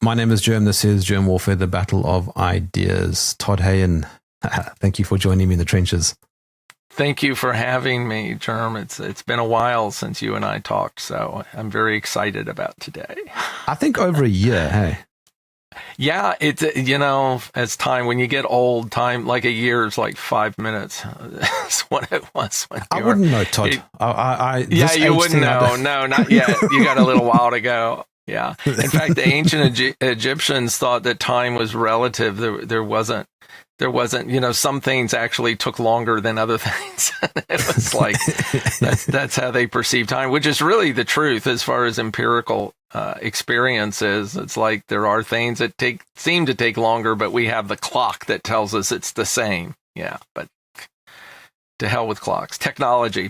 My name is Jerm. This is Jerm Warfare, the Battle of Ideas. Todd Hayen, thank you for joining me in the trenches. Thank you for having me, Jerm. It's been a while since you and I talked, so I'm very excited about today. I think over a year, hey? Yeah, it's, as time, when you get old, time, like a year is like 5 minutes. That's what it was. I wouldn't know, Todd. You wouldn't know. No, not yet. You got a little while to go. Yeah. In fact, the ancient Egyptians thought that time was relative. There wasn't, some things actually took longer than other things. It was like, that's how they perceive time, which is really the truth as far as empirical experience is. It's like there are things that seem to take longer, but we have the clock that tells us it's the same. Yeah, but to hell with clocks. Technology.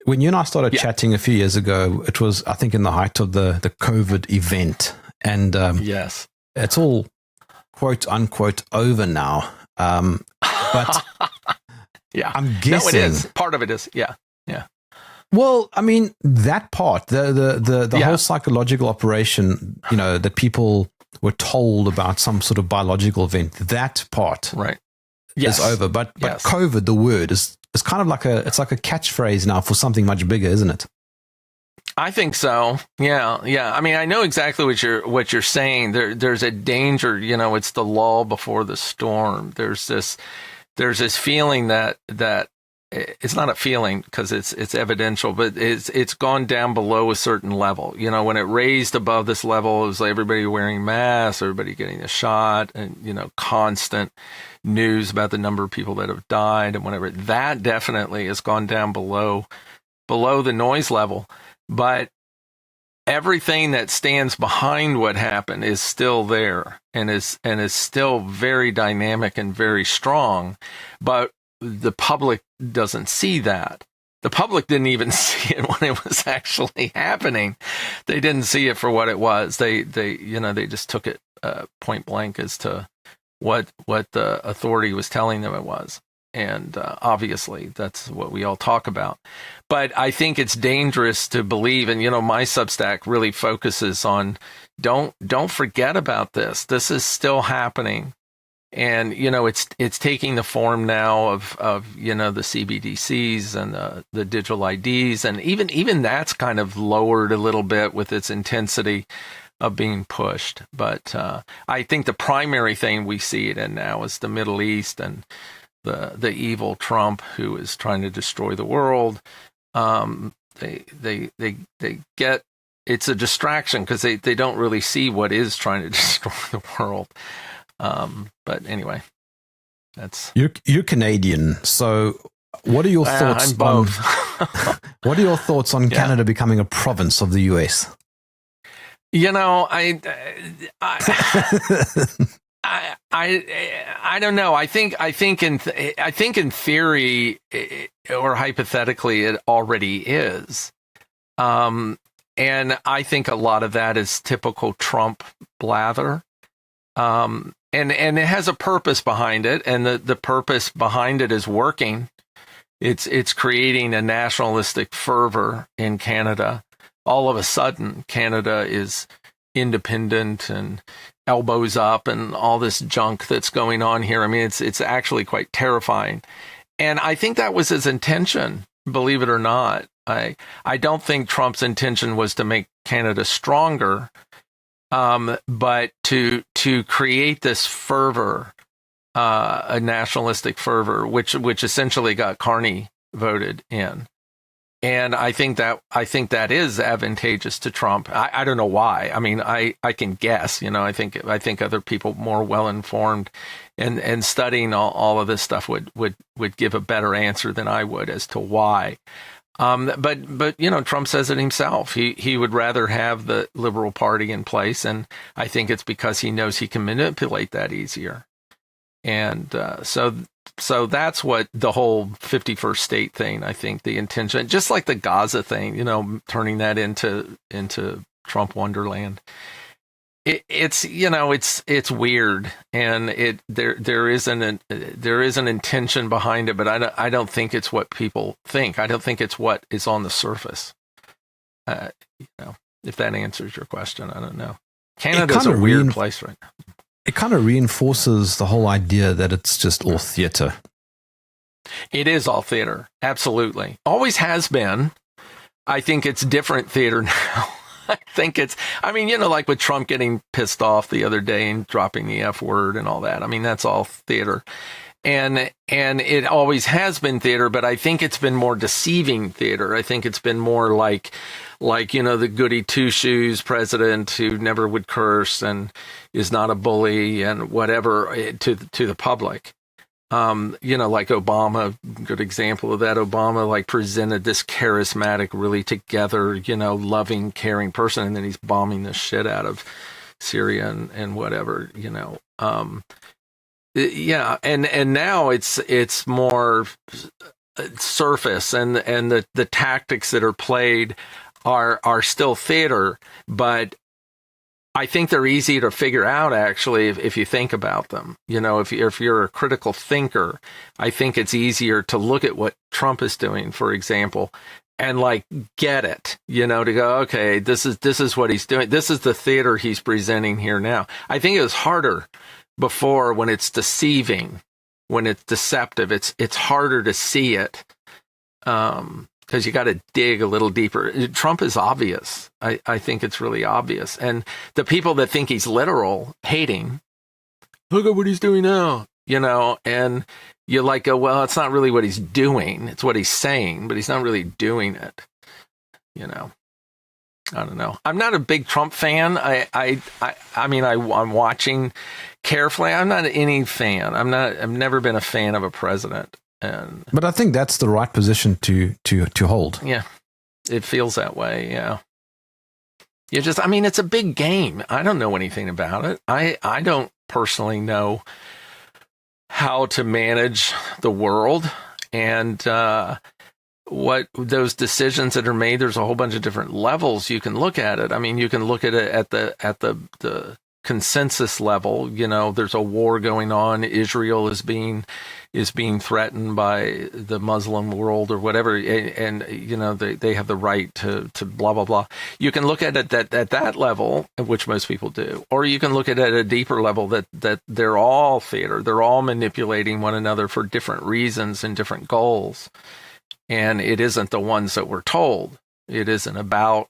When you and I started chatting a few years ago, it was, I think, in the height of the COVID event. And yes, it's all quote unquote over now. But yeah, I'm guessing. No, it is. Part of it is. Yeah. Yeah. Well, I mean, that part, the whole psychological operation, that people were told about some sort of biological event, that part is over. But COVID, the word, is kind of like it's like a catchphrase now for something much bigger, isn't it? I think so. Yeah. I mean, I know exactly what you're saying. There's a danger. It's the lull before the storm. There's this feeling that it's not a feeling because it's evidential, but it's gone down below a certain level. When it raised above this level, it was like everybody wearing masks, everybody getting a shot, and constant news about the number of people that have died and whatever. That definitely has gone down below the noise level. But everything that stands behind what happened is still there and is still very dynamic and very strong. But the public doesn't see that. The public didn't even see it when it was actually happening. They didn't see it for what it was. They just took it point blank as to what the authority was telling them it was. And obviously, that's what we all talk about. But I think it's dangerous to believe, and my Substack really focuses on don't forget about this. This is still happening, and it's taking the form now of the CBDCs and the digital IDs, and even that's kind of lowered a little bit with its intensity of being pushed. But I think the primary thing we see it in now is the Middle East and the evil Trump who is trying to destroy the world. They get, it's a distraction because they don't really see what is trying to destroy the world. But anyway, that's you're Canadian, so what are your thoughts I'm both. What are your thoughts on Canada becoming a province of the US? I don't know. I think in theory or hypothetically it already is, and I think a lot of that is typical Trump blather, and it has a purpose behind it, and the purpose behind it is working. It's creating a nationalistic fervor in Canada. All of a sudden, Canada is independent and elbows up and all this junk that's going on here. I mean, it's actually quite terrifying. And I think that was his intention, believe it or not. I don't think Trump's intention was to make Canada stronger, but to create this fervor, a nationalistic fervor, which essentially got Carney voted in. And I think that is advantageous to Trump. I don't know why. I mean, I can guess. I think other people more well informed and studying all of this stuff would give a better answer than I would as to why. But Trump says it himself. He would rather have the Liberal Party in place, and I think it's because he knows he can manipulate that easier. And so that's what the whole 51st state thing, I think the intention, just like the Gaza thing, turning that into Trump Wonderland. It's weird, and there is an intention behind it, but I don't think it's what people think. I don't think it's what is on the surface. If that answers your question, I don't know. Canada's a weird place right now. It kind of reinforces the whole idea that it's just all theater. It is all theater. Absolutely. Always has been. I think it's different theater now. I think it's, I mean, like with Trump getting pissed off the other day and dropping the F word and all that. I mean, that's all theater. And it always has been theater, but I think it's been more deceiving theater. I think it's been more like the goody two-shoes president who never would curse and is not a bully and whatever to the public. Like Obama, good example of that. Obama like presented this charismatic, really together, loving, caring person, and then he's bombing the shit out of Syria and whatever, Yeah, and now it's more surface, and the tactics that are played are still theater, but I think they're easy to figure out, actually, if you think about them. If you're a critical thinker, I think it's easier to look at what Trump is doing, for example, and like get it, to go, okay, this is what he's doing. This is the theater he's presenting here now. I think it was harder before when it's deceiving, when it's deceptive. It's harder to see it because you got to dig a little deeper. Trump is obvious. I think it's really obvious. And the people that think he's literal hate him. Look at what he's doing now, and you like go, well, it's not really what he's doing. It's what he's saying, but he's not really doing it, I don't know. I'm not a big Trump fan. I'm watching carefully. I'm not any fan. I've never been a fan of a president. But I think that's the right position to hold. Yeah, it feels that way. Yeah. It's a big game. I don't know anything about it. I don't personally know how to manage the world and what those decisions that are made. There's a whole bunch of different levels you can look at it. I mean, you can look at it at the consensus level. There's a war going on. Israel is being threatened by the Muslim world or whatever, and they have the right to blah blah blah. You can look at it at that level, which most people do, or you can look at it at a deeper level that they're all theater. They're all manipulating one another for different reasons and different goals. And it isn't the ones that we're told. It isn't about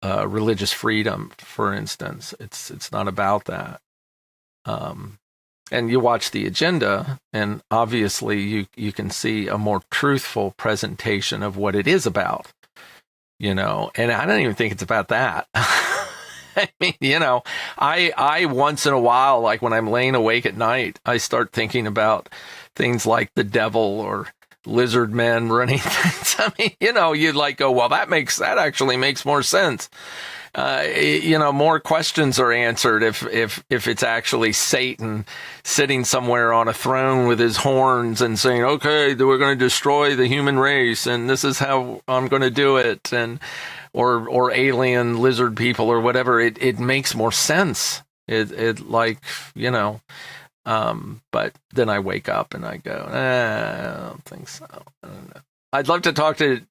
religious freedom, for instance. It's not about that. And you watch the agenda, and obviously you can see a more truthful presentation of what it is about. And I don't even think it's about that. I mean, I once in a while, like when I'm laying awake at night, I start thinking about things like the devil or lizard men running things. I mean, you'd like go, well, that actually makes more sense. More questions are answered if it's actually Satan sitting somewhere on a throne with his horns and saying, okay, we're going to destroy the human race, and this is how I'm going to do it, and or alien lizard people or whatever. It makes more sense. But then I wake up and I go, I don't think so. I don't know. I'd love to talk to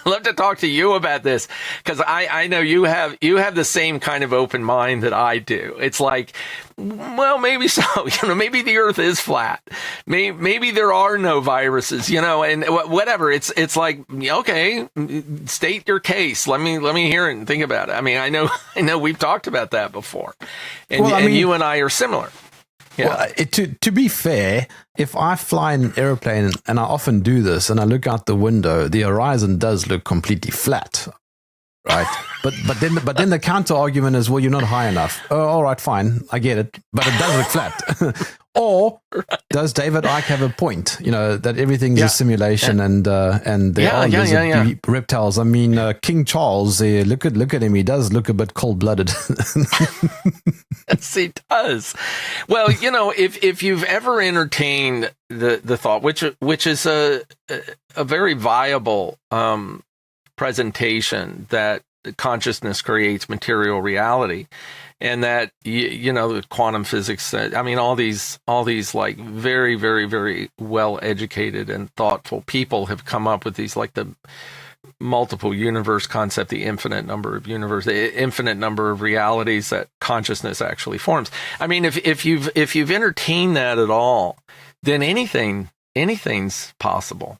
I'd love to talk to you about this, because I know you have the same kind of open mind that I do. It's like, well, maybe so. Maybe the Earth is flat. Maybe there are no viruses. And whatever. It's like, okay, state your case. Let me hear it and think about it. I mean, I know we've talked about that before, and you and I are similar. Yeah. Well, to be fair, if I fly in an airplane, and I often do this, and I look out the window, the horizon does look completely flat, right? but then the counter argument is, well, you're not high enough. Oh, all right, fine, I get it, but it does look flat. Or does David Icke have a point? That everything's a simulation, and there are lizard reptiles. I mean, King Charles, look at him. He does look a bit cold-blooded. Yes, he does. Well, if you've ever entertained the thought, which is a very viable presentation, that consciousness creates material reality, and that the quantum physics, I mean, all these like very, very, very well educated and thoughtful people have come up with these, like, the multiple universe concept, the infinite number of universe, the infinite number of realities that consciousness actually forms. I mean, if you've entertained that at all, then anything's possible.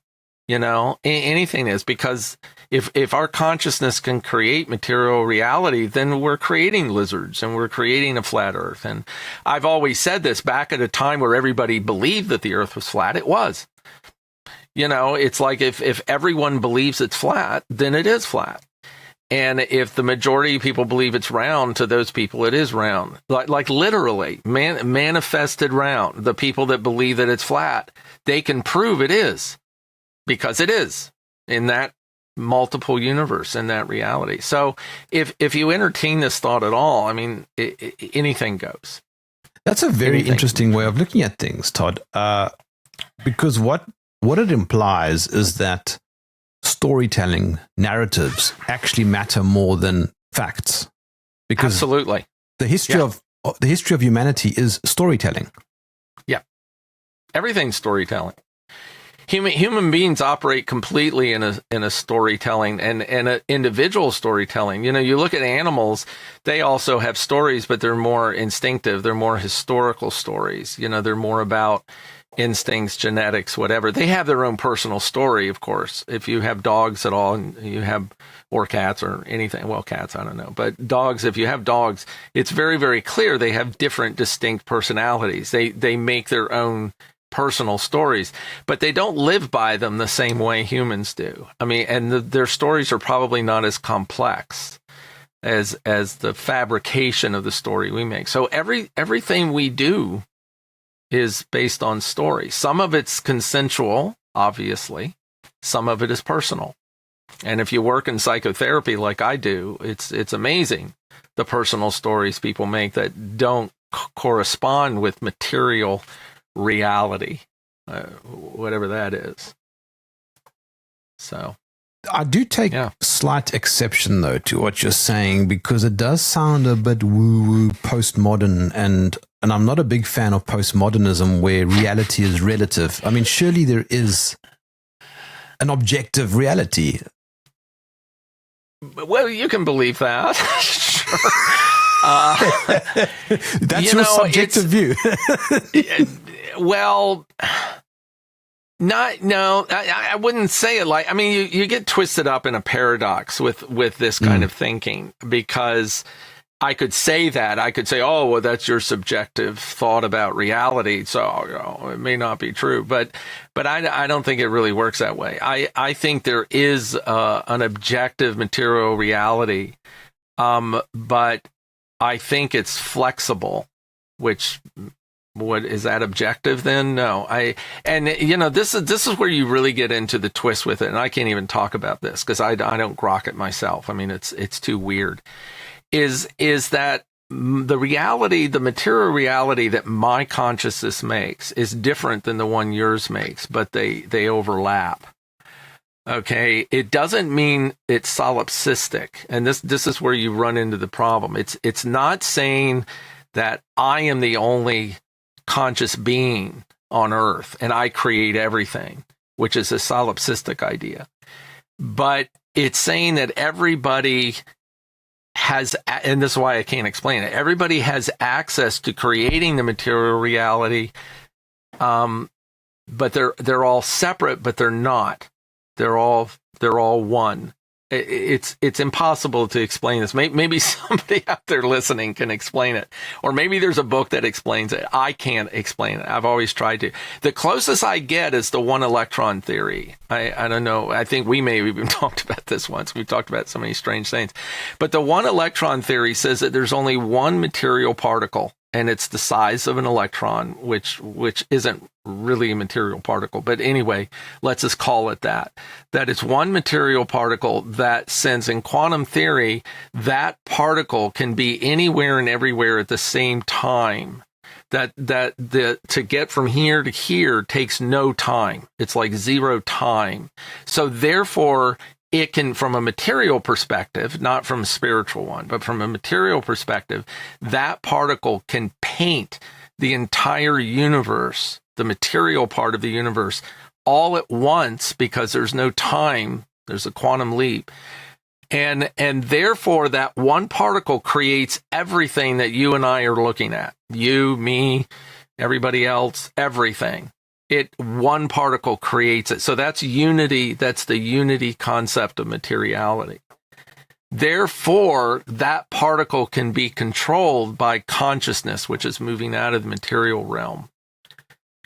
You know, anything is, because if our consciousness can create material reality, then we're creating lizards and we're creating a flat Earth. And I've always said this, back at a time where everybody believed that the Earth was flat, it was. You know, it's like if everyone believes it's flat, then it is flat. And if the majority of people believe it's round, to those people it is round. Like literally, manifested round. The people that believe that it's flat, they can prove it is. Because it is in that multiple universe, in that reality. So if you entertain this thought at all, I mean, anything goes. That's a very interesting way of looking at things, Todd. Because what it implies is that storytelling, narratives actually matter more than facts. Because absolutely, the history of humanity is storytelling. Yeah, everything's storytelling. Human beings operate completely in a storytelling and an individual storytelling. You know, you look at animals, they also have stories, but they're more instinctive. They're more historical stories. You know, they're more about instincts, genetics, whatever. They have their own personal story, of course. If you have dogs at all, and you have, or cats or anything, well, cats, I don't know, but dogs, if you have dogs, it's very, very clear they have different distinct personalities. They make their own personal stories, but they don't live by them the same way humans do. I mean, and their stories are probably not as complex as the fabrication of the story we make. So everything we do is based on story. Some of it's consensual, obviously. Some of it is personal. And if you work in psychotherapy like I do, it's amazing the personal stories people make that don't correspond with material reality, whatever that is. So I do take slight exception though to what you're saying, because it does sound a bit woo-woo postmodern, and I'm not a big fan of postmodernism where reality is relative. I mean, surely there is an objective reality. Well, you can believe that. Sure. That's your subjective view. Well, I wouldn't say it like, I mean, you get twisted up in a paradox with this kind of thinking, because I could say that. I could say, oh, well, that's your subjective thought about reality, so you know, it may not be true. But I don't think it really works that way. I think there is an objective material reality, but I think it's flexible, which... What is that objective then? No, you know, this is where you really get into the twist with it. And I can't even talk about this because I don't grok it myself. I mean, it's too weird. Is that the reality, the material reality that my consciousness makes is different than the one yours makes, but they overlap. Okay. It doesn't mean it's solipsistic. And this is where you run into the problem. It's not saying that I am the only conscious being on Earth and I create everything, which is a solipsistic idea. But it's saying that everybody has, and this is why I can't explain it, everybody has access to creating the material reality, but they're all separate, but they're not. They're all one. It's impossible to explain this. Maybe somebody out there listening can explain it. Or maybe there's a book that explains it. I can't explain it. I've always tried to. The closest I get is the one electron theory. I don't know. I think we may have even talked about this once. We've talked about so many strange things. But the one electron theory says that there's only one material particle, and it's the size of an electron, which isn't really a material particle. But anyway, let's just call it that. That it's one material particle that, since in quantum theory, that particle can be anywhere and everywhere at the same time. That to get from here to here takes no time. It's like zero time. So therefore, it can, from a material perspective, not from a spiritual one, but from a material perspective, that particle can paint the entire universe, the material part of the universe, all at once, because there's no time There's a quantum leap. And therefore that one particle creates everything that you and I are looking at. You, me, everybody else, everything. One particle creates it. So that's unity. That's the unity concept of materiality. Therefore, that particle can be controlled by consciousness, which is moving out of the material realm,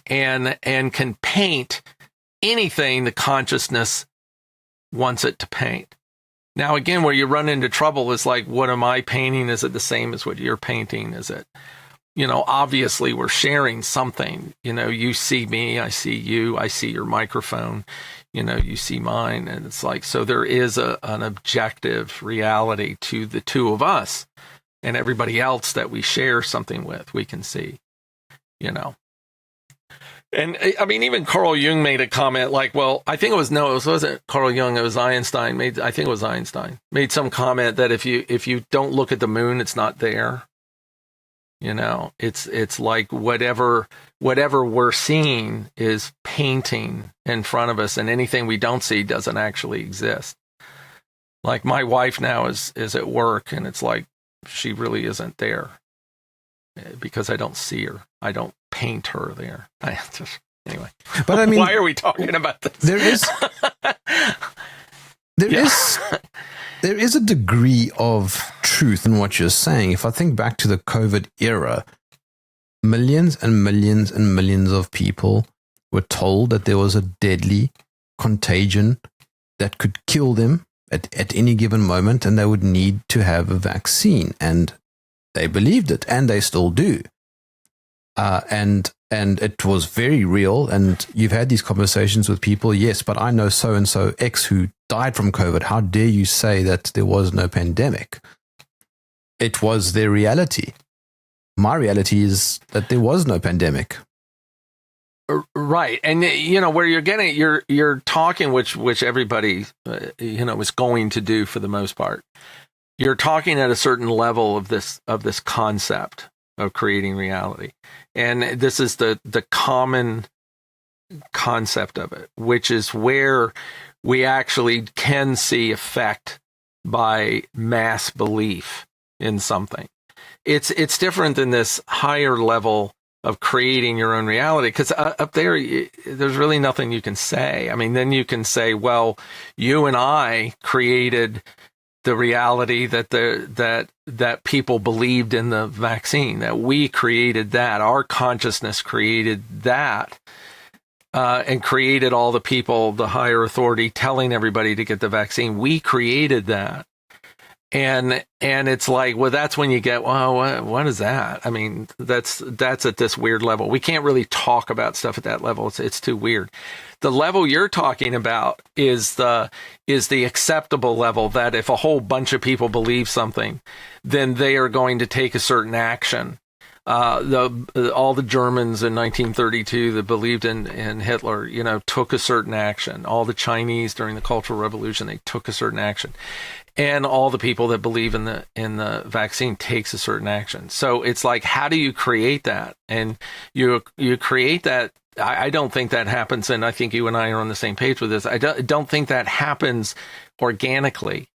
and can paint anything the consciousness wants it to paint. Now, again, where you run into trouble is like, what am I painting? Is it the same as what you're painting? Is it, obviously we're sharing something. You see me, I see you, I see your microphone, you see mine. And it's like, so there is an objective reality to the two of us, and everybody else that we share something with, we can see, And I mean, even Carl Jung made a comment like, well, I think it wasn't Carl Jung, it was Einstein. I think it was Einstein made some comment that if you don't look at the moon, it's not there. It's like whatever we're seeing is painting in front of us, and anything we don't see doesn't actually exist. Like my wife now is at work, and it's like she really isn't there because I don't see her. I don't paint her there. Anyway, but I mean, why are we talking about this? There is a degree of truth in what you're saying. If I think back to the COVID era, millions and millions and millions of people were told that there was a deadly contagion that could kill them at any given moment, and they would need to have a vaccine, and they believed it, and they still do. And it was very real. And you've had these conversations with people. Yes, but I know so-and-so X who died from COVID. How dare you say that there was no pandemic? It was their reality. My reality is that there was no pandemic. Right. And, where you're getting, you're talking, which everybody, is going to do for the most part. You're talking at a certain level of this concept of creating reality. And this is the common concept of it, which is where we actually can see effect by mass belief in something. It's different than this higher level of creating your own reality, because up there, there's really nothing you can say. I mean, then you can say, well, you and I created the reality that people believed in the vaccine, that we created that, our consciousness created that, and created all the people, the higher authority telling everybody to get the vaccine. We created that. And it's like, well, that's when you get, well, what is that? I mean, that's at this weird level. We can't really talk about stuff at that level. It's too weird. The level you're talking about is the acceptable level, that if a whole bunch of people believe something, then they are going to take a certain action. All the Germans in 1932 that believed in Hitler, took a certain action. All the Chinese during the Cultural Revolution, they took a certain action. And all the people that believe in the vaccine takes a certain action. So it's like, how do you create that? And you create that. I don't think that happens, and I think you and I are on the same page with this. I don't think that happens organically.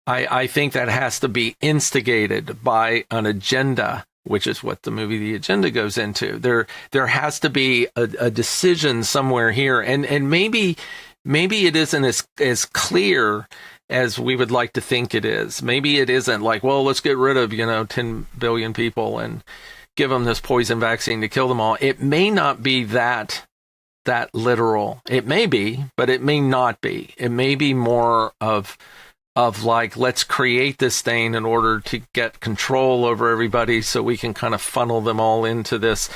I think that has to be instigated by an agenda, which is what the movie The Agenda goes into. There has to be a decision somewhere here, and maybe it isn't as clear as we would like to think it is. Maybe it isn't like, well, let's get rid of 10 billion people and give them this poison vaccine to kill them all. It may not be that literal. It may be, but it may not be. It may be more of like, let's create this thing in order to get control over everybody, so we can kind of funnel them all into this,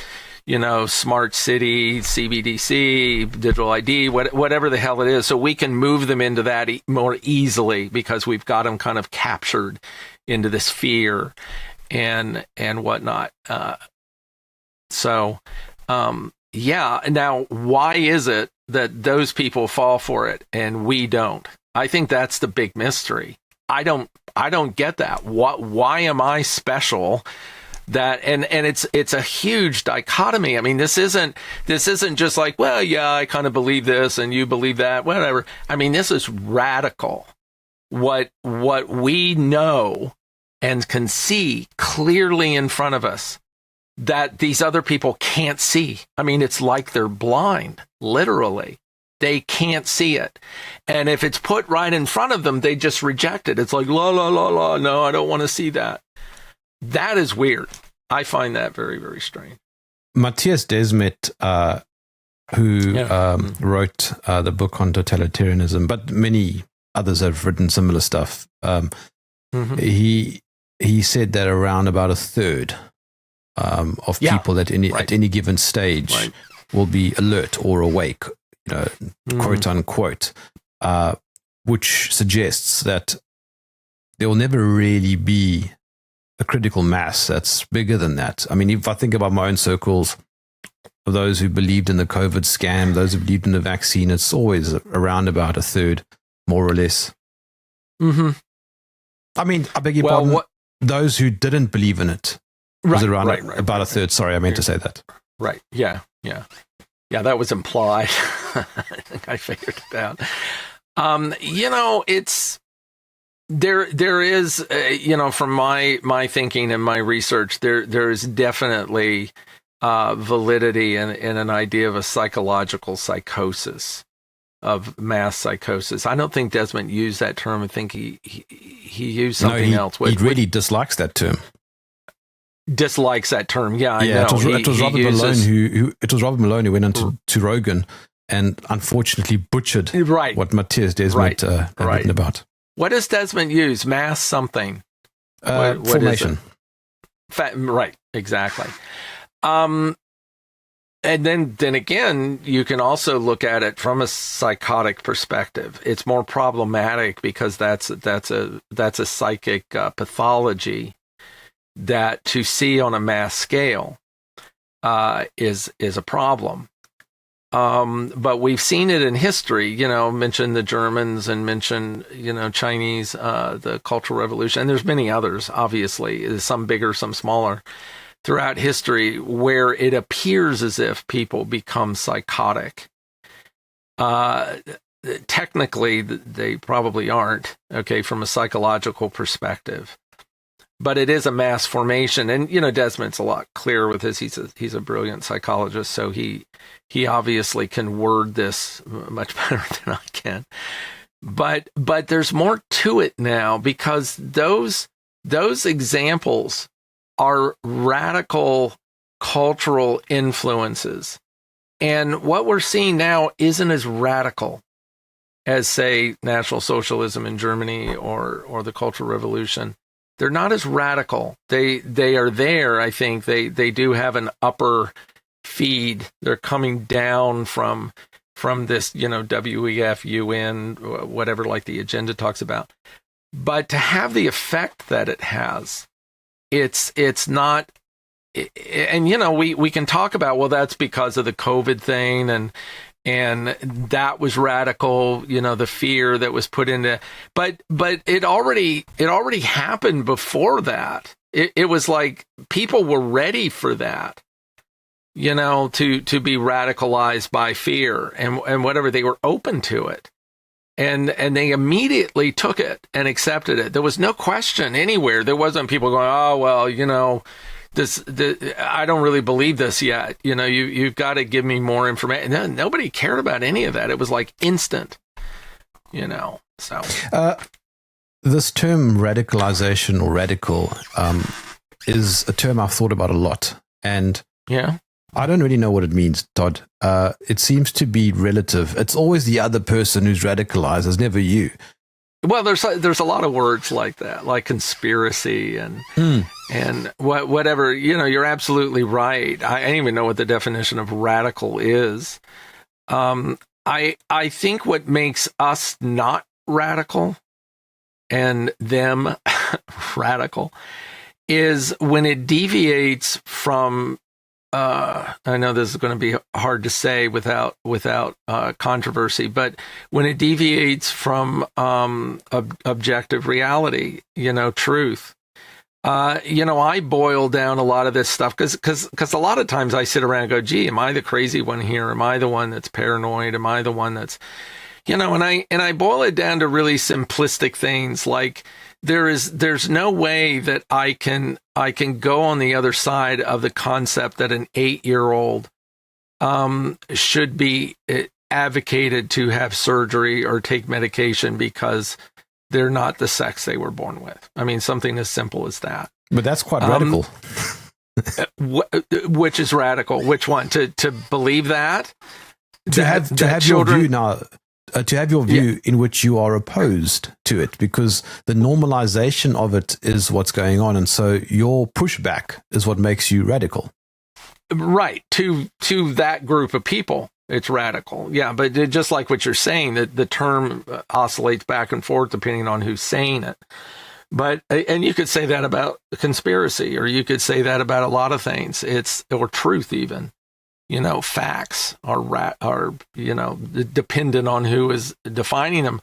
smart city, CBDC, digital ID, whatever the hell it is. So we can move them into that more easily because we've got them kind of captured into this fear and whatnot. Yeah. Now, why is it that those people fall for it and we don't? I think that's the big mystery. I don't get that. Why am I special that, and it's a huge dichotomy. I mean, this isn't just like, well, yeah, I kind of believe this and you believe that, whatever. I mean, this is radical. What we know and can see clearly in front of us that these other people can't see. I mean, it's like they're blind, literally. They can't see it. And if it's put right in front of them, they just reject it. It's like, la, la, la, la, no, I don't want to see that. That is weird. I find that very, very strange. Matthias Desmet, who wrote the book on totalitarianism, but many others have written similar stuff. He said that around about a third of people at any given stage will be alert or awake, quote unquote, which suggests that there will never really be a critical mass that's bigger than that. I mean, if I think about my own circles of those who believed in the COVID scam, those who believed in the vaccine, it's always around about a third, more or less. I mean, I beg your pardon. Those who didn't believe in it was around about a third. Sorry, I meant to say that. Right. Yeah. That was implied. I think I figured it out. It's there is from my thinking and my research, there is definitely validity in an idea of a psychological psychosis, of mass psychosis. I don't think Desmond used that term. I think he used something else. He really dislikes that term. Dislikes that term. Yeah, I know. It was Robert Malone who went on to Rogan and unfortunately butchered what Matthias Desmet had written about. What does Desmond use? Mass something. What formation. Right. Exactly. And then again, you can also look at it from a psychotic perspective. It's more problematic because that's a psychic pathology that to see on a mass scale is a problem. But we've seen it in history. Mention the Germans and mention Chinese, the Cultural Revolution, and there's many others. Obviously, some bigger, some smaller, throughout history, where it appears as if people become psychotic. Technically, they probably aren't, from a psychological perspective. But it is a mass formation. And, Desmond's a lot clearer with this. He's a brilliant psychologist, so he obviously can word this much better than I can. But there's more to it now, because those examples are radical cultural influences. And what we're seeing now isn't as radical as, say, National Socialism in Germany or the Cultural Revolution. They're not as radical. They are there. I think they do have an upper feed. They're coming down from this, WEF, UN, whatever, like the agenda talks about. But to have the effect that it has, it's not, and we can talk about, well, that's because of the COVID thing, and that was radical, the fear that was put into, but it already happened before that. It was like people were ready for that, to be radicalized by fear and whatever. They were open to it. And they immediately took it and accepted it. There was no question anywhere. There wasn't people going, oh, well, I don't really believe this yet. You've got to give me more information. No, nobody cared about any of that. It was like instant, so. This term radicalization or radical is a term I've thought about a lot. And I don't really know what it means, Todd. It seems to be relative. It's always the other person who's radicalized. It's never you. Well, there's a lot of words like that, like conspiracy and whatever. You're absolutely right. I don't even know what the definition of radical is. I think what makes us not radical and them radical is when it deviates from. I know this is going to be hard to say without controversy, but when it deviates from objective reality, truth, I boil down a lot of this stuff because a lot of times I sit around and go, gee, am I the crazy one here? Am I the one that's paranoid? Am I the one that's, and I boil it down to really simplistic things like there's no way that I can go on the other side of the concept that an 8-year-old should be advocated to have surgery or take medication because they're not the sex they were born with. I mean, something as simple as that. But that's quite radical. Which is radical? Which one? To believe that? To have children, your view now. To have your view in which you are opposed to it, because the normalization of it is what's going on, and so your pushback is what makes you radical. Right, to that group of people, it's radical. Yeah, but just like what you're saying, that the term oscillates back and forth depending on who's saying it. But and you could say that about conspiracy, or you could say that about a lot of things. Or truth even. Facts are dependent on who is defining them.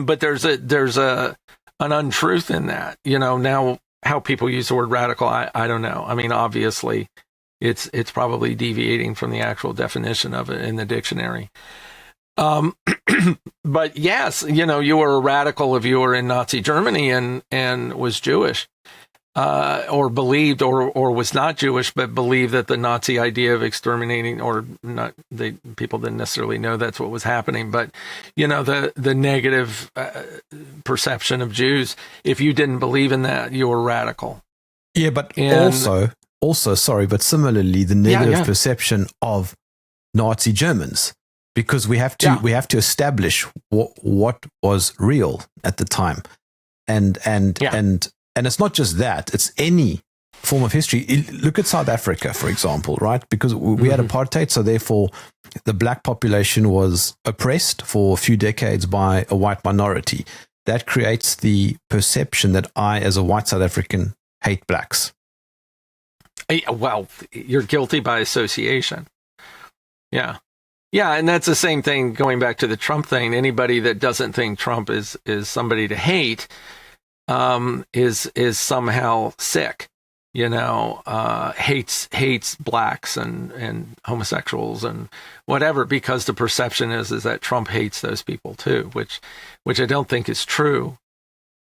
But there's an untruth in that. Now how people use the word radical, I don't know. I mean, obviously, it's probably deviating from the actual definition of it in the dictionary. But yes, you were a radical if you were in Nazi Germany and was Jewish. Or believed, or was not Jewish, but believed that the Nazi idea of exterminating, or not, people didn't necessarily know that's what was happening, but the negative perception of Jews. If you didn't believe in that, you were radical. Yeah, but also, sorry, but similarly, the negative perception of Nazi Germans, because we have to establish what was real at the time, and it's not just that, it's any form of history. Look at South Africa, for example, right? Because we had apartheid, so therefore the black population was oppressed for a few decades by a white minority. That creates the perception that I, as a white South African, hate blacks. Well, you're guilty by association. Yeah. Yeah, and that's the same thing going back to the Trump thing. Anybody that doesn't think Trump is somebody to hate is somehow sick, hates blacks and homosexuals and whatever, because the perception is that Trump hates those people too, which I don't think is true.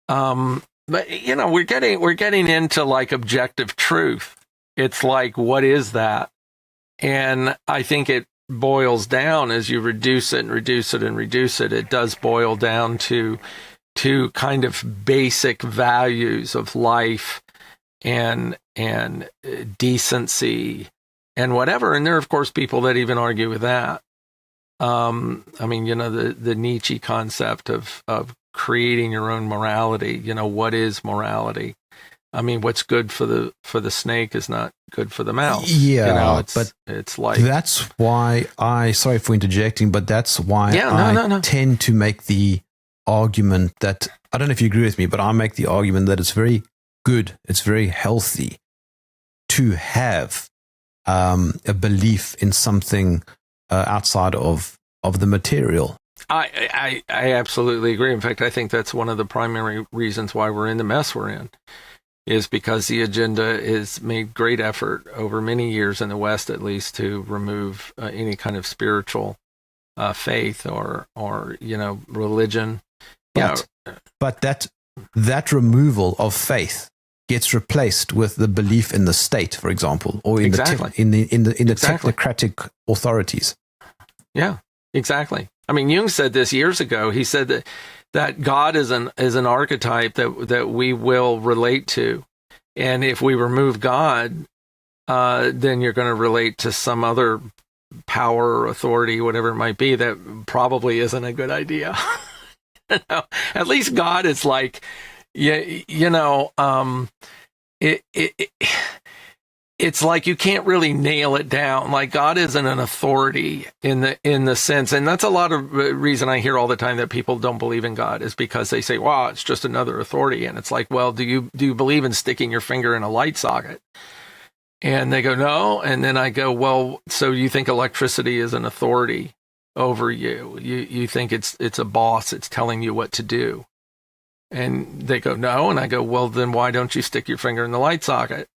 But we're getting into like objective truth. It's like, what is that? And I think it boils down, as you reduce it and reduce it and reduce it, it does boil down to kind of basic values of life and decency and whatever. And there are, of course, people that even argue with that. I mean, the Nietzsche concept of creating your own morality. What is morality? I mean, what's good for the snake is not good for the mouse. Yeah, but it's like, that's why sorry for interjecting, but that's why I tend to make the argument that, I don't know if you agree with me, but I make the argument that it's very good, it's very healthy to have a belief in something outside of the material. I absolutely agree. In fact, I think that's one of the primary reasons why we're in the mess we're in, is because the agenda is made great effort over many years in the West, at least, to remove any kind of spiritual faith or religion. But that removal of faith gets replaced with the belief in the state, for example, or in the technocratic authorities. Yeah, exactly. I mean, Jung said this years ago. He said that God is an archetype that we will relate to, and if we remove God, then you're going to relate to some other power or authority, whatever it might be. That probably isn't a good idea. At least God is like, it's like you can't really nail it down. Like, God isn't an authority in the sense, and that's a lot of reason I hear all the time that people don't believe in God, is because they say, "Wow, it's just another authority." And it's like, well, do you believe in sticking your finger in a light socket? And they go, no. And then I go, well, so you think electricity is an authority over you? You think it's a boss, it's telling you what to do? And they go, no. And I go, well, then why don't you stick your finger in the light socket?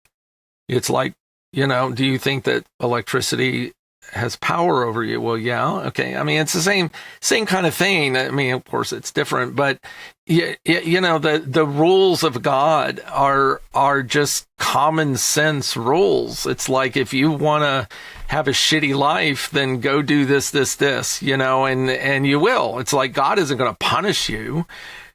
It's like, do you think that electricity has power over you? Well, yeah. Okay. I mean, it's the same kind of thing. I mean, of course it's different, but the rules of God are just common sense rules. It's like, if you want to have a shitty life, then go do this, and you will. It's like, God isn't going to punish you.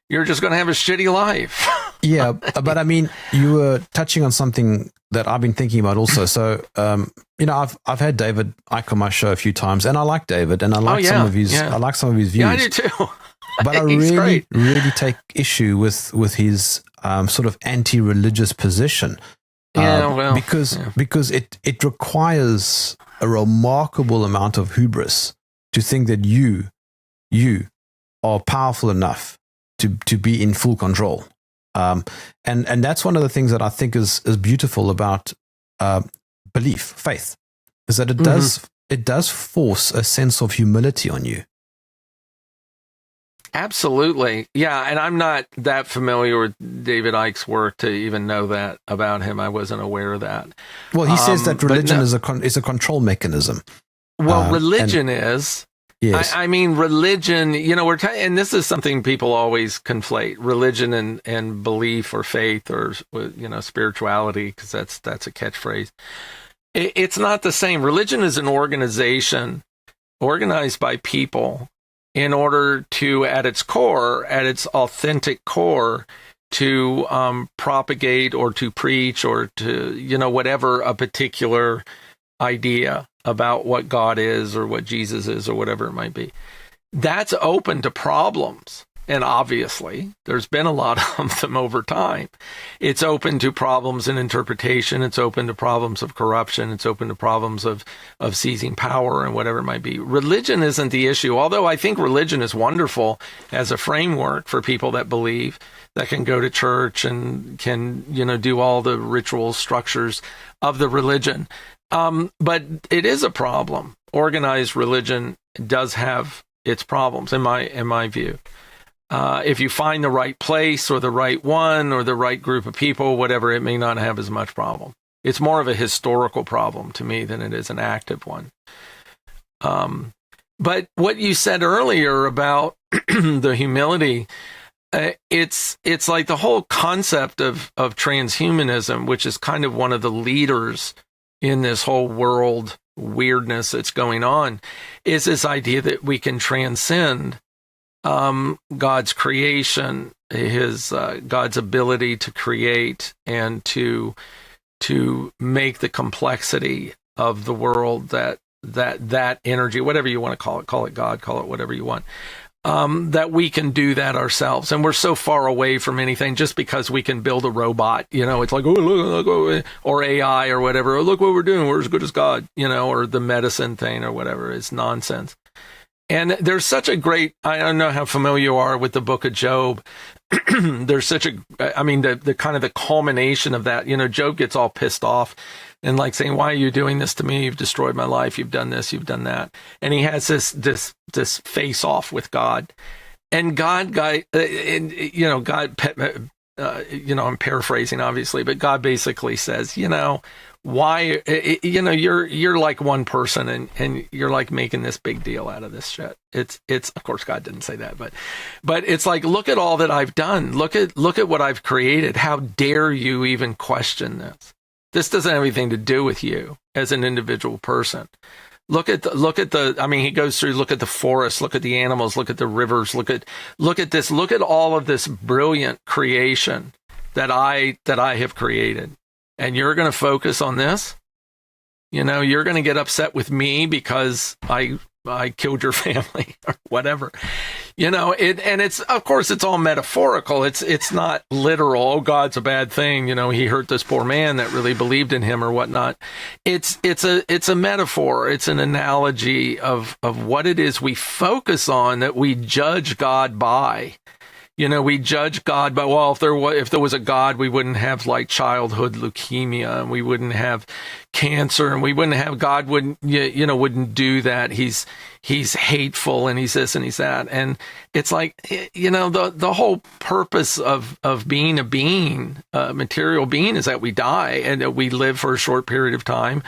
You're just going to have a shitty life. Yeah. But I mean, you were touching on something that I've been thinking about also. So, I've had David Icke on my show a few times, and I like David, and I like some of his views. Yeah, I do too. But I really take issue with his sort of anti-religious position. Because it requires a remarkable amount of hubris to think that you are powerful enough to be in full control. And that's one of the things that I think is beautiful about belief, faith, is that it does force a sense of humility on you. Absolutely. Yeah. And I'm not that familiar with David Icke's work to even know that about him. I wasn't aware of that. Well, he says that religion is a control mechanism. Well, religion is. Yes. I mean, religion, and this is something people always conflate, religion and belief or faith or, spirituality, because that's a catchphrase. It's not the same. Religion is an organization organized by people in order to, at its authentic core, to propagate or to preach or to, whatever a particular idea about what God is or what Jesus is or whatever it might be. That's open to problems. And obviously, there's been a lot of them over time. It's open to problems in interpretation. It's open to problems of corruption. It's open to problems of seizing power and whatever it might be. Religion isn't the issue, although I think religion is wonderful as a framework for people that believe, that can go to church and can, do all the ritual structures of the religion. But it is a problem. Organized religion does have its problems, in my view. If you find the right place or the right one or the right group of people, whatever, it may not have as much problem. It's more of a historical problem to me than it is an active one. But what you said earlier about the humility, it's like the whole concept of transhumanism, which is kind of one of the leaders in this whole world weirdness that's going on, is this idea that we can transcend God's creation, God's ability to create and to make the complexity of the world, that energy, whatever you want to call it God, call it whatever you want, that we can do that ourselves. And we're so far away from anything just because we can build a robot, it's like, oh, look, or AI or whatever, oh, look what we're doing, we're as good as God, or the medicine thing or whatever is nonsense. And there's such a great, I don't know how familiar you are with the book of Job. There's such the kind of the culmination of that, Job gets all pissed off and like saying, why are you doing this to me? You've destroyed my life. You've done this, you've done that. And he has this face off with God, and God, I'm paraphrasing obviously, but God basically says, why, you're like one person and you're like making this big deal out of this shit. It's of course God didn't say that, but it's like, look at all that I've done. Look at what I've created. How dare you even question this? This doesn't have anything to do with you as an individual person. Look at he goes through, look at the forest, look at the animals, look at the rivers, look at this, look at all of this brilliant creation that I have created. And you're going to focus on this? You're going to get upset with me because I killed your family or whatever. And it's, of course, it's all metaphorical. It's not literal. Oh, God's a bad thing. He hurt this poor man that really believed in him or whatnot. It's a metaphor. It's an analogy of what it is we focus on that we judge God by. We judge God, but well, if there was a God, we wouldn't have like childhood leukemia, and we wouldn't have cancer, and we wouldn't have God wouldn't do that. He's hateful, and he's this and he's that, and it's like the whole purpose of being a being, a material being, is that we die and that we live for a short period of time,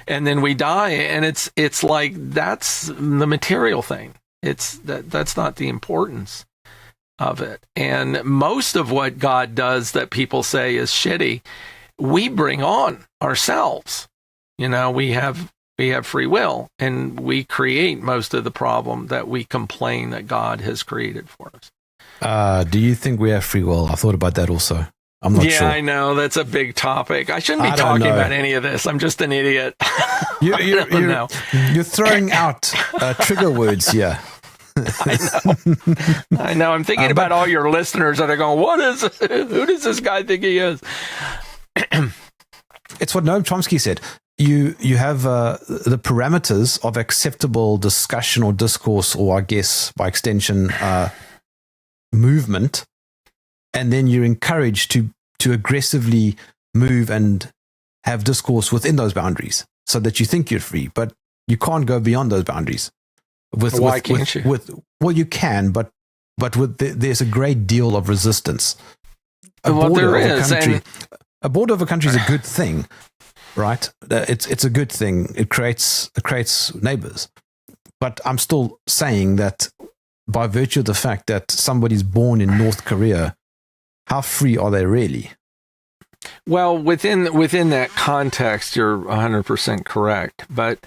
and then we die, and it's like that's the material thing. That's not the importance of it. And most of what God does that people say is shitty, we bring on ourselves. We have free will, and we create most of the problem that we complain that God has created for us. Do you think we have free will? I thought about that also. I'm not sure. Yeah, I know. That's a big topic. I shouldn't be talking about any of this. I'm just an idiot. You're throwing out trigger words here. I know. I'm thinking about all your listeners that are going, who does this guy think he is? It's what Noam Chomsky said. You have the parameters of acceptable discussion or discourse, or I guess by extension, movement, and then you're encouraged to aggressively move and have discourse within those boundaries, so that you think you're free, but you can't go beyond those boundaries. Why can't you? Well, you can, but there's a great deal of resistance. A border of a country is a good thing, right? It's a good thing. It creates neighbors. But I'm still saying that by virtue of the fact that somebody's born in North Korea, how free are they really? Well, within that context, you're 100% correct. But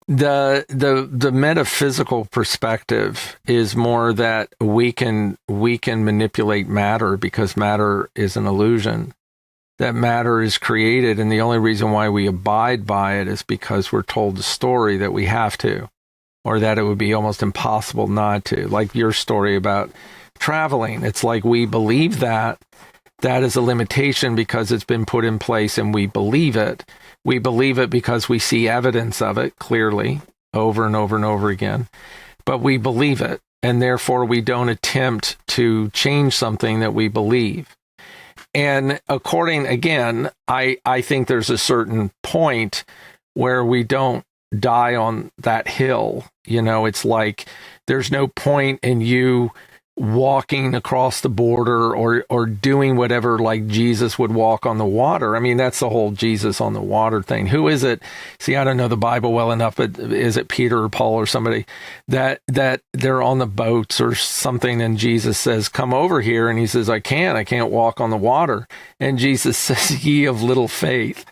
the metaphysical perspective is more that we can manipulate matter, because matter is an illusion. That matter is created, and the only reason why we abide by it is because we're told the story that we have to, or that it would be almost impossible not to. Like your story about traveling, it's like we believe that is a limitation because it's been put in place, and we believe it. We believe it because we see evidence of it clearly over and over and over again, but we believe it, and therefore we don't attempt to change something that we believe. And again, I think there's a certain point where we don't die on that hill. It's like there's no point in you walking across the border or doing whatever, like Jesus would walk on the water. I mean, that's the whole Jesus on the water thing. Who is it? See, I don't know the Bible well enough, but is it Peter or Paul or somebody that they're on the boats or something, and Jesus says, come over here, and he says, I can't walk on the water. And Jesus says, ye of little faith.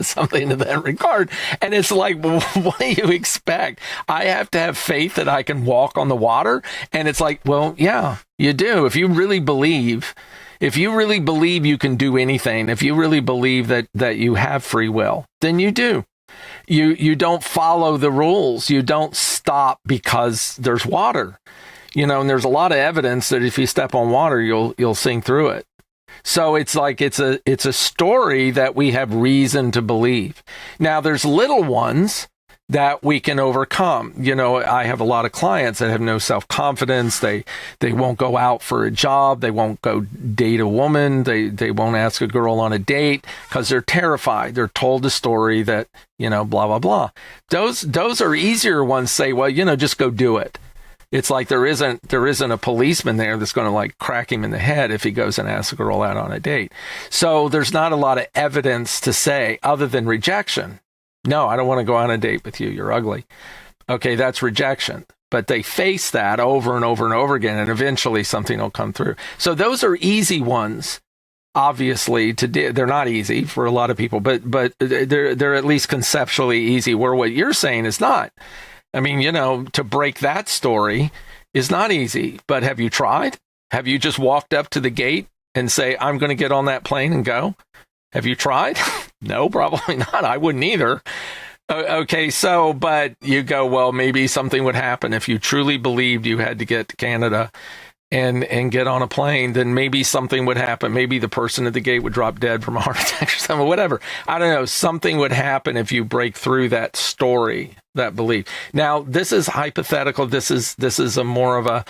Something to that regard. And it's like, well, what do you expect? I have to have faith that I can walk on the water? And it's like, well, yeah, you do. If you really believe you can do anything, if you really believe that you have free will, then you do. You don't follow the rules. You don't stop because there's water. And there's a lot of evidence that if you step on water, you'll sink through it. So it's like it's a story that we have reason to believe. Now, there's little ones that we can overcome. I have a lot of clients that have no self-confidence. They won't go out for a job. They won't go date a woman. They won't ask a girl on a date because they're terrified. They're told a story that, blah, blah, blah. Those are easier ones. Say, well, just go do it. It's like there isn't a policeman there that's going to like crack him in the head if he goes and asks a girl out on a date. So there's not a lot of evidence to say other than rejection. No, I don't want to go on a date with you. You're ugly. Okay, that's rejection. But they face that over and over and over again, and eventually something will come through. So those are easy ones, obviously, to do. They're not easy for a lot of people, but they're at least conceptually easy, where what you're saying is not. I mean, to break that story is not easy, but have you tried? Have you just walked up to the gate and say, I'm going to get on that plane and go? Have you tried? No, probably not. I wouldn't either. Okay, so, but you go, well, maybe something would happen if you truly believed you had to get to Canada and get on a plane, then maybe something would happen. Maybe the person at the gate would drop dead from a heart attack or something, whatever. I don't know. Something would happen if you break through that story, that belief. Now, this is hypothetical. This is a more of a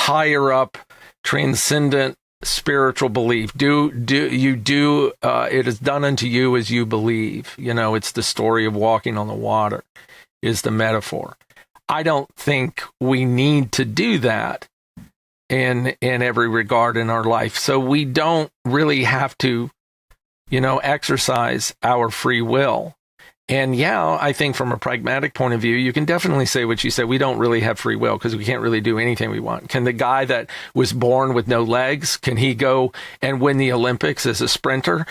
higher up, transcendent spiritual belief. It is done unto you as you believe. It's the story of walking on the water is the metaphor. I don't think we need to do that in every regard in our life. So we don't really have to, exercise our free will. And yeah, I think from a pragmatic point of view, you can definitely say what you said. We don't really have free will because we can't really do anything we want. Can the guy that was born with no legs, can he go and win the Olympics as a sprinter?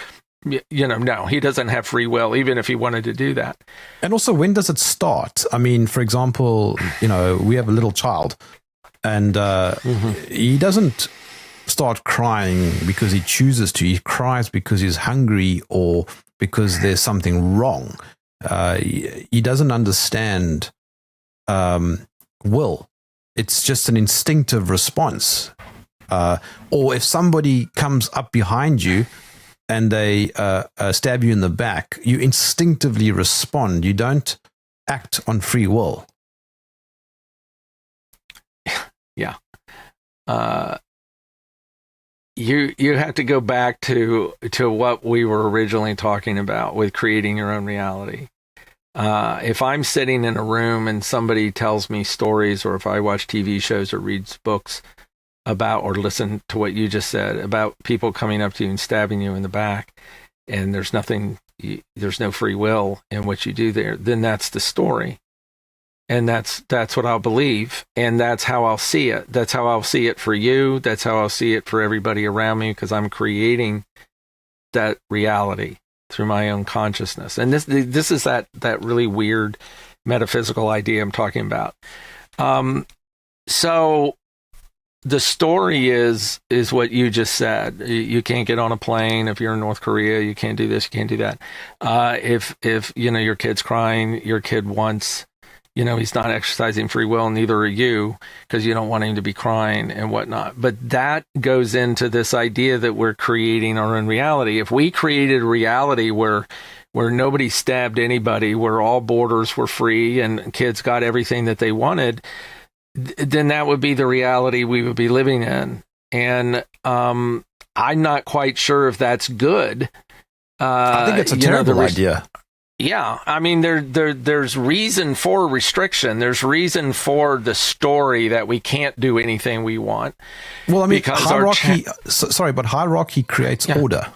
No, he doesn't have free will, even if he wanted to do that. And also, when does it start? I mean, for example, we have a little child and he doesn't start crying because he chooses to. He cries because he's hungry or because there's something wrong. He doesn't understand will. It's just an instinctive response. Or if somebody comes up behind you and they stab you in the back, you instinctively respond. You don't act on free will. Yeah. You have to go back to what we were originally talking about with creating your own reality. If I'm sitting in a room and somebody tells me stories, or if I watch TV shows or reads books about, or listen to what you just said about people coming up to you and stabbing you in the back, and there's no free will in what you do there, then that's the story. And that's what I'll believe, and that's how I'll see it. That's how I'll see it for you. That's how I'll see it for everybody around me, because I'm creating that reality through my own consciousness. And this is that really weird metaphysical idea I'm talking about. So the story is what you just said. You can't get on a plane if you're in North Korea. You can't do this. You can't do that. If your kid's crying, your kid wants. He's not exercising free will, and neither are you, because you don't want him to be crying and whatnot. But that goes into this idea that we're creating our own reality. If we created a reality where nobody stabbed anybody, where all borders were free and kids got everything that they wanted, then that would be the reality we would be living in. And I'm not quite sure if that's good. I think it's a terrible idea. Yeah, I mean, there's reason for restriction. There's reason for the story that we can't do anything we want. Well, I mean, hierarchy creates order.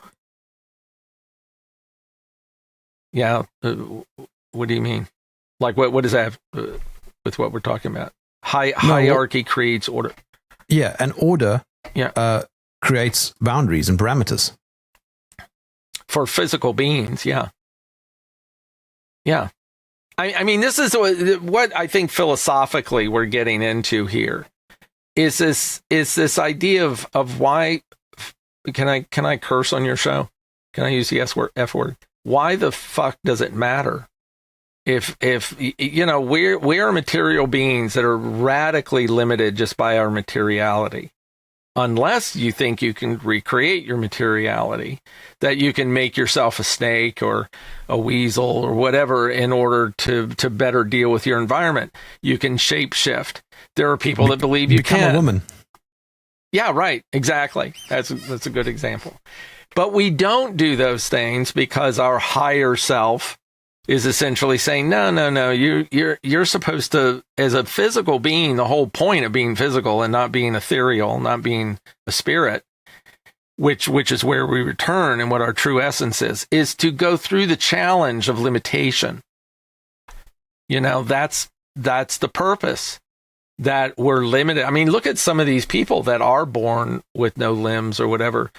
Yeah, what do you mean? Like, what does that have with what we're talking about? Hierarchy creates order. Yeah, and order creates boundaries and parameters. For physical beings, yeah. Yeah. I mean, this is what I think philosophically we're getting into here is this idea of why can I curse on your show? Can I use the F word? Why the fuck does it matter if we're material beings that are radically limited just by our materiality? Unless you think you can recreate your materiality, that you can make yourself a snake or a weasel or whatever in order to better deal with your environment. You can shapeshift. There are people that believe you can. Become a woman. Yeah, right. Exactly. That's a good example. But we don't do those things because our higher self is essentially saying, no, you're supposed to, as a physical being, the whole point of being physical and not being ethereal, not being a spirit, which is where we return and what our true essence is to go through the challenge of limitation. That's the purpose, that we're limited. I mean, look at some of these people that are born with no limbs or whatever.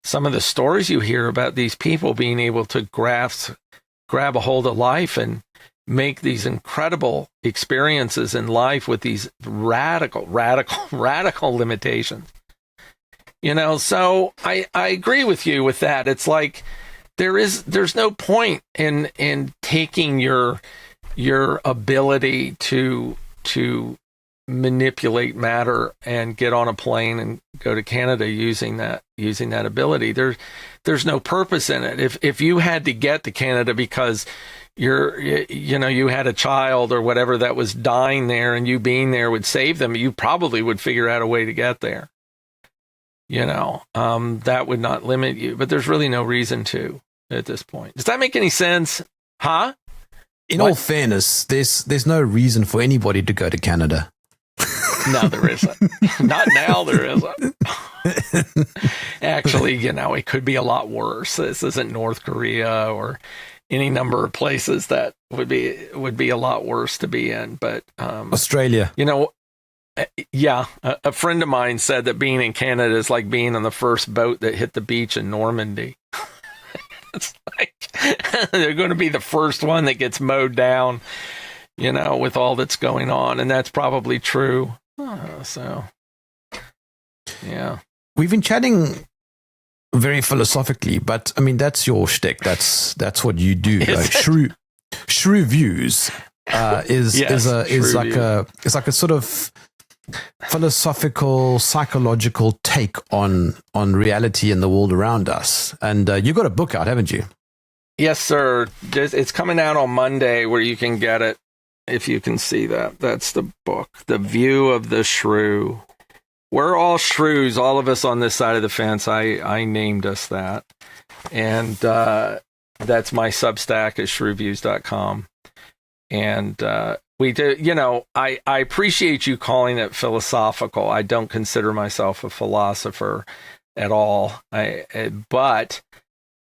Some of the stories you hear about these people being able to grab a hold of life and make these incredible experiences in life with these radical limitations. So I agree with you with that. It's like there's no point in taking your ability to manipulate matter and get on a plane and go to Canada using that ability. There's no purpose in it. If you had to get to Canada because you had a child or whatever that was dying there, and you being there would save them, you probably would figure out a way to get there. That would not limit you, but there's really no reason to at this point. Does that make any sense? Huh? In all fairness, there's no reason for anybody to go to Canada. No, there isn't. Not now, there isn't. Actually, it could be a lot worse. This isn't North Korea or any number of places that would be a lot worse to be in. But Australia. Yeah, a friend of mine said that being in Canada is like being on the first boat that hit the beach in Normandy. It's like they're going to be the first one that gets mowed down, with all that's going on. And that's probably true. So, yeah. We've been chatting very philosophically, but I mean, that's your shtick. That's what you do. Shrews Views is like a sort of philosophical, psychological take on reality and the world around us. And you got a book out, haven't you? Yes, sir. It's coming out on Monday, where you can get it if you can see that. That's the book, The View of the Shrew. We're all shrews, all of us on this side of the fence. I named us that. And that's my Substack is shrewsviews.com. And we do, I appreciate you calling it philosophical. I don't consider myself a philosopher at all. But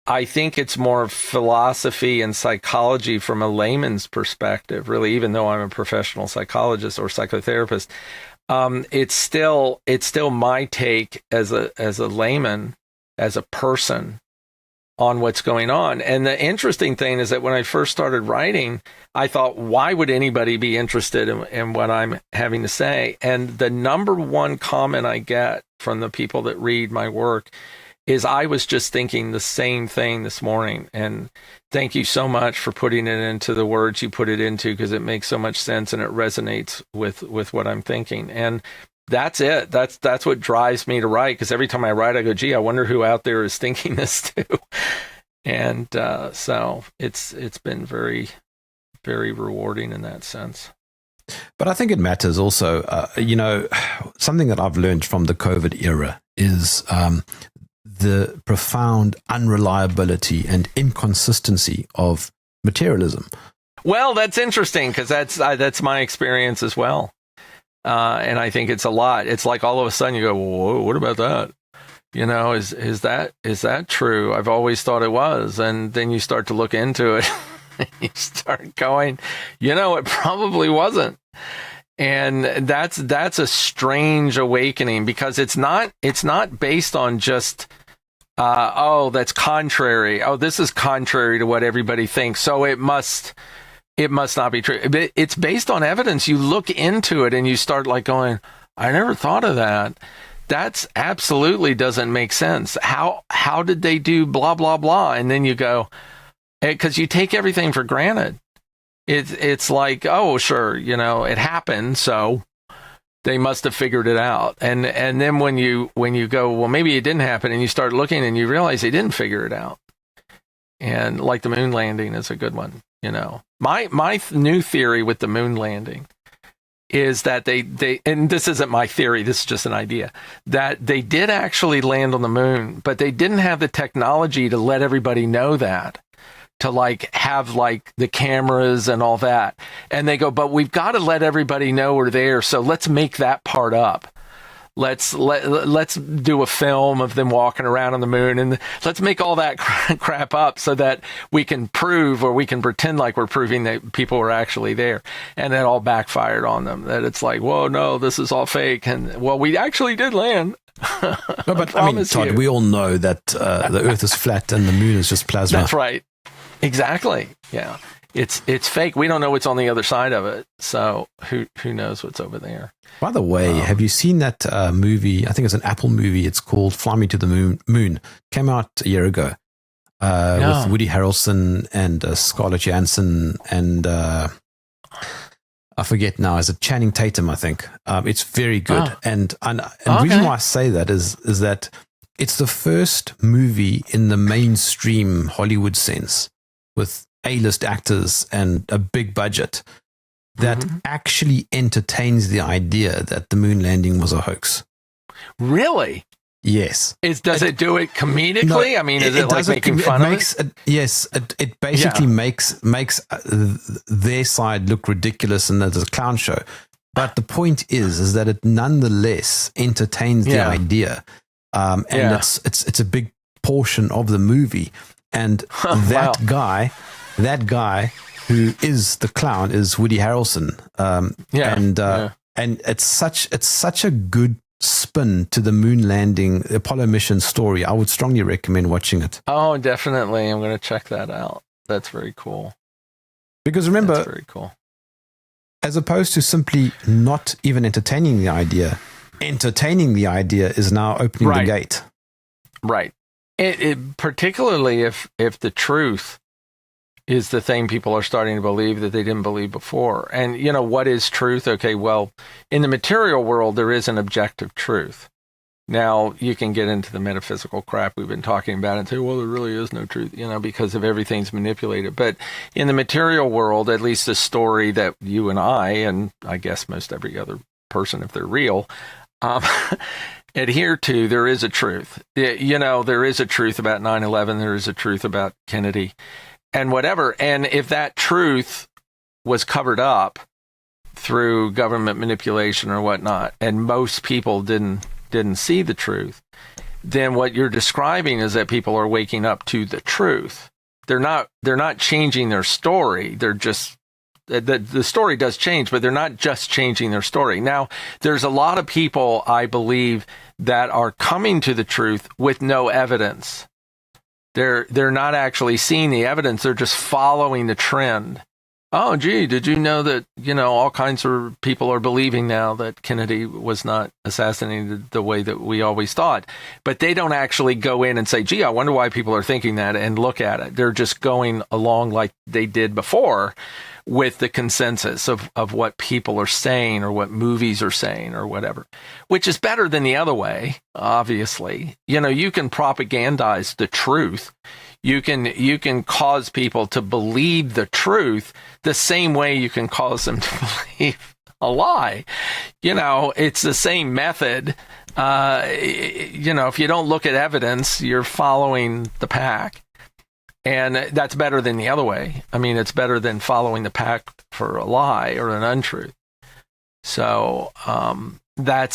I think it's more philosophy and psychology from a layman's perspective, really, even though I'm a professional psychologist or psychotherapist. It's still my take as a layman, as a person, on what's going on. And the interesting thing is that when I first started writing, I thought, why would anybody be interested in what I'm having to say? And the number one comment I get from the people that read my work is, I was just thinking the same thing this morning. And thank you so much for putting it into the words you put it into, because it makes so much sense and it resonates with what I'm thinking. And that's it. That's what drives me to write, because every time I write, I go, gee, I wonder who out there is thinking this too. And so it's been very, very rewarding in that sense. But I think it matters also. Something that I've learned from the COVID era is the profound unreliability and inconsistency of materialism. Well, that's interesting, because that's my experience as well. And I think it's a lot. It's like all of a sudden you go, whoa, what about that? Is that true? I've always thought it was. And then you start to look into it and you start going, it probably wasn't. And that's a strange awakening, because it's not based on just, that's contrary. Oh, this is contrary to what everybody thinks, so it must not be true. It's based on evidence. You look into it and you start like going, I never thought of that. That's absolutely doesn't make sense. How did they do blah, blah, blah? And then you go, because you take everything for granted. It's like, oh, sure, it happened, so they must have figured it out. And then when you go, well, maybe it didn't happen, and you start looking and you realize they didn't figure it out. And like the moon landing is a good one. My new theory with the moon landing is that they and this isn't my theory, this is just an idea, that they did actually land on the moon, but they didn't have the technology to let everybody know that, to have the cameras and all that. And they go, but we've got to let everybody know we're there, so let's make that part up. Let's do a film of them walking around on the moon, and let's make all that crap up so that we can prove, or we can pretend like we're proving that people were actually there. And it all backfired on them. That it's like, whoa, no, this is all fake. And well, we actually did land. No, but I mean, Todd, we all know that the Earth is flat and the moon is just plasma. That's right. Exactly. Yeah. It's fake. We don't know what's on the other side of it. So who knows what's over there? By the way, have you seen that movie? I think it's an Apple movie. It's called Fly Me to the Moon. Came out a year ago with Woody Harrelson and Scarlett Johansson and I forget now. Is it Channing Tatum? I think it's very good. And the reason why I say that is that it's the first movie in the mainstream Hollywood sense with A-list actors and a big budget that actually entertains the idea that the moon landing was a hoax. Really? Yes. Does it do it comedically? No, I mean, is it like making fun of it? Yes. It basically makes their side look ridiculous and as a clown show. But the point is that it nonetheless entertains the idea. And it's a big portion of the movie. And that guy who is the clown is Woody Harrelson. And it's such a good spin to the moon landing Apollo mission story. I would strongly recommend watching it. Oh, definitely. I'm going to check that out. That's very cool. Because remember, that's very cool. As opposed to simply not even entertaining the idea is now opening the gate. Right. It particularly if the truth is the thing people are starting to believe that they didn't believe before. And, what is truth? Okay, well, in the material world, there is an objective truth. Now, you can get into the metaphysical crap we've been talking about and say, well, there really is no truth, because of everything's manipulated. But in the material world, at least the story that you and I guess most every other person, if they're real, adhere to, there is a truth. There is a truth about 9/11. There is a truth about Kennedy. And whatever. And if that truth was covered up through government manipulation or whatnot, and most people didn't see the truth, then what you're describing is that people are waking up to the truth. They're not changing their story. They're just the story does change, but they're not just changing their story. Now, there's a lot of people, I believe, that are coming to the truth with no evidence. They're not actually seeing the evidence. They're just following the trend. Oh, gee, did you know that, all kinds of people are believing now that Kennedy was not assassinated the way that we always thought. But they don't actually go in and say, gee, I wonder why people are thinking that, and look at it. They're just going along like they did before with the consensus of what people are saying or what movies are saying or whatever, which is better than the other way, obviously. You can propagandize the truth. You can cause people to believe the truth the same way you can cause them to believe a lie. It's the same method. If you don't look at evidence, you're following the pack. And that's better than the other way. I mean, it's better than following the pack for a lie or an untruth. So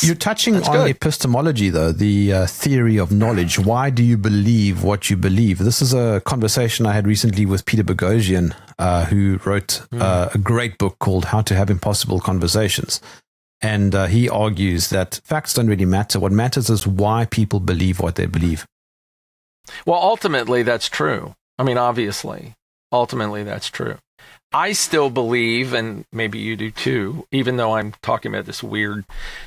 you're touching on good. Epistemology, though, the theory of knowledge. Why do you believe what you believe? This is a conversation I had recently with Peter Boghossian, who wrote a great book called How to Have Impossible Conversations. And he argues that facts don't really matter. What matters is why people believe what they believe. Well, ultimately, that's true. I mean, obviously, ultimately, that's true. I still believe, and maybe you do too, even though I'm talking about this weird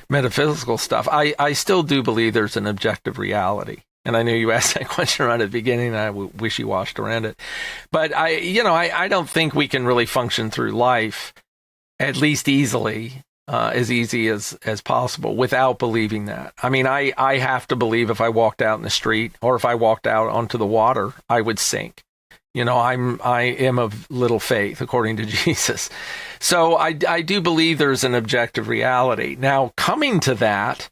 metaphysical stuff, I still do believe there's an objective reality. And I know you asked that question right at the beginning, and I wishy-washed around it. But I don't think we can really function through life, at least easily, as easy as possible, without believing that. I mean, I have to believe if I walked out in the street or if I walked out onto the water, I would sink. I am of little faith, according to Jesus. So I do believe there's an objective reality. Now, coming to that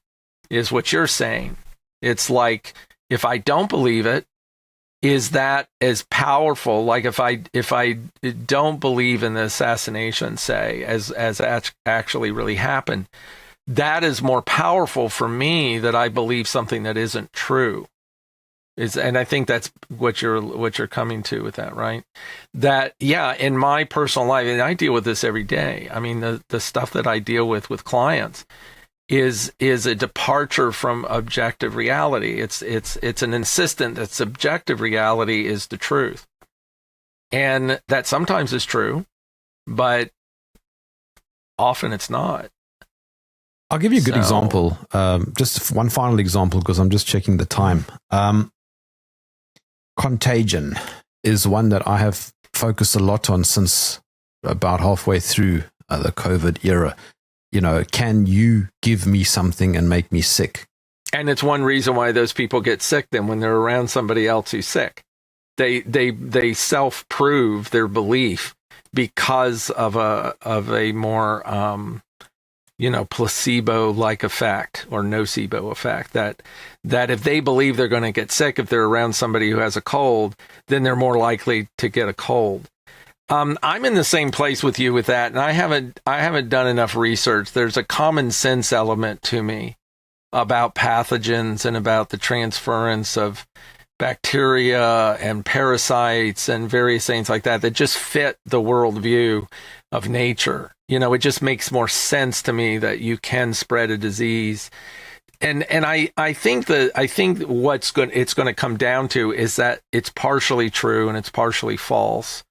is what you're saying. It's like, if I don't believe it, is that as powerful? Like if I don't believe in the assassination, say, as actually really happened, that is more powerful for me that I believe something that isn't true. And I think that's what you're coming to with that, right? That, yeah, in my personal life, and I deal with this every day. I mean, the stuff that I deal with clients is a departure from objective reality. It's an insistence that subjective reality is the truth. And that sometimes is true, but often it's not. I'll give you a good example. Just one final example, because I'm just checking the time. Contagion is one that I have focused a lot on since about halfway through the COVID era. Can you give me something and make me sick? And it's one reason why those people get sick then when they're around somebody else who's sick. They self-prove their belief because of a more placebo-like effect or nocebo effect that if they believe they're going to get sick if they're around somebody who has a cold, then they're more likely to get a cold. I'm in the same place with you with that, and I haven't done enough research. There's a common sense element to me about pathogens and about the transference of bacteria and parasites and various things like that just fit the worldview of nature. It just makes more sense to me that you can spread a disease. And I think it's going to come down to is that it's partially true and it's partially false.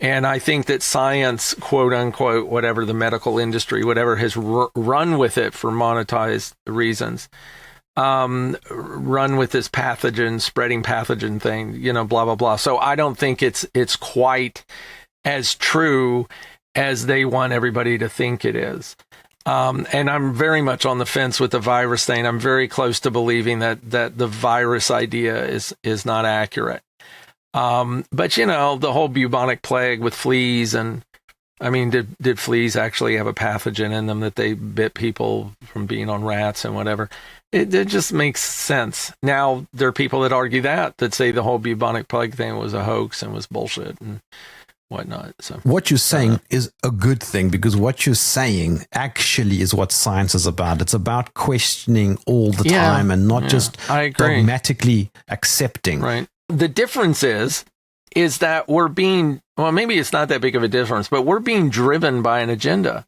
And I think that science, quote unquote, whatever the medical industry, whatever has run with it for monetized reasons, run with this spreading pathogen thing, blah, blah, blah. So I don't think it's quite as true as they want everybody to think it is. And I'm very much on the fence with the virus thing. I'm very close to believing that the virus idea is not accurate. But the whole bubonic plague with fleas and did fleas actually have a pathogen in them that they bit people from being on rats and whatever? It just makes sense. Now, there are people that argue that say the whole bubonic plague thing was a hoax and was bullshit and whatnot. So what you're saying is a good thing, because what you're saying actually is what science is about. It's about questioning all the time and not just dogmatically accepting. Right. The difference is that we're being, well, maybe it's not that big of a difference, but we're being driven by an agenda.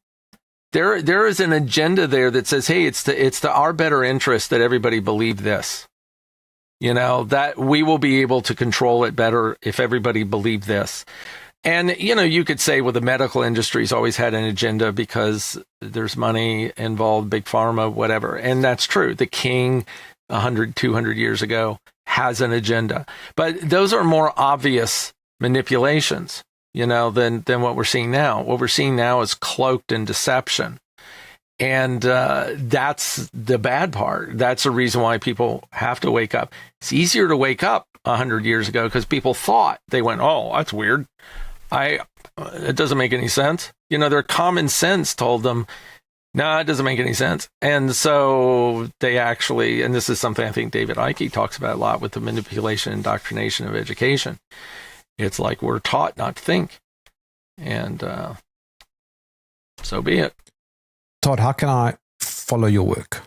There is an agenda there that says, hey, it's to our better interest that everybody believe this. That we will be able to control it better if everybody believed this. And, you could say, well, the medical industry's always had an agenda because there's money involved, big pharma, whatever. And that's true. The king 100, 200 years ago has an agenda. But those are more obvious manipulations, than what we're seeing now. What we're seeing now is cloaked in deception. And that's the bad part. That's the reason why people have to wake up. It's easier to wake up 100 years ago because people thought, they went, oh, that's weird. It doesn't make any sense. Their common sense told them, no, it doesn't make any sense. And so they actually, and this is something I think David Icke talks about a lot with the manipulation and indoctrination of education. It's like we're taught not to think. And so be it. Todd, how can I follow your work?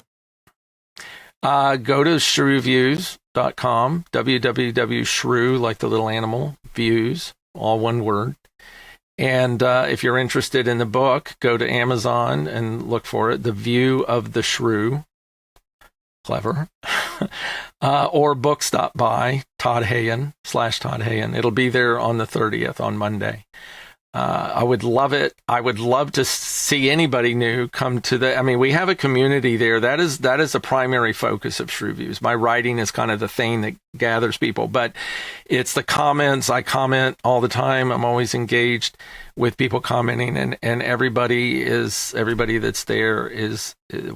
Go to shrewsviews.com, www.shrew, like the little animal, views, all one word. And if you're interested in the book, go to Amazon and look for it, The View of the Shrew. Clever. Or book.by Todd Hayen /Todd Hayen. It'll be there on the 30th, on Monday. I would love it. I would love to see anybody new come to we have a community there. That is a primary focus of Shrews Views. My writing is kind of the thing that gathers people, but it's the comments. I comment all the time. I'm always engaged with people commenting, and everybody that's there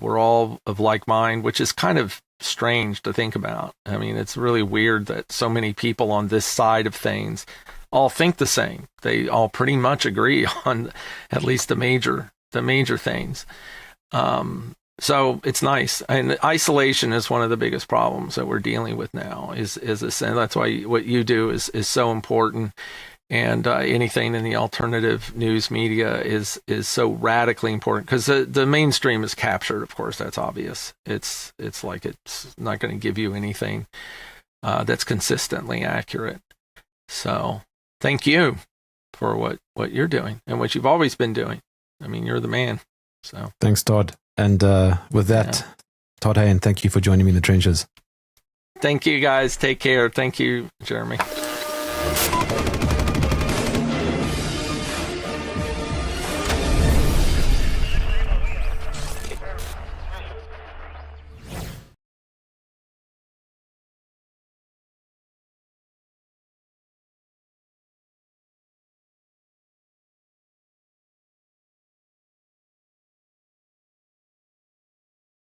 we're all of like mind, which is kind of strange to think about. It's really weird that so many people on this side of things all think the same. They all pretty much agree on at least the major things. So it's nice. And isolation is one of the biggest problems that we're dealing with now. Is this, and that's why what you do is so important. And anything in the alternative news media is so radically important, because the mainstream is captured. Of course, that's obvious. It's like it's not going to give you anything that's consistently accurate. So thank you for what you're doing and what you've always been doing. You're the man. So thanks, Todd. And with that, Todd Hayen, thank you for joining me in the trenches. Thank you, guys. Take care. Thank you, Jeremy.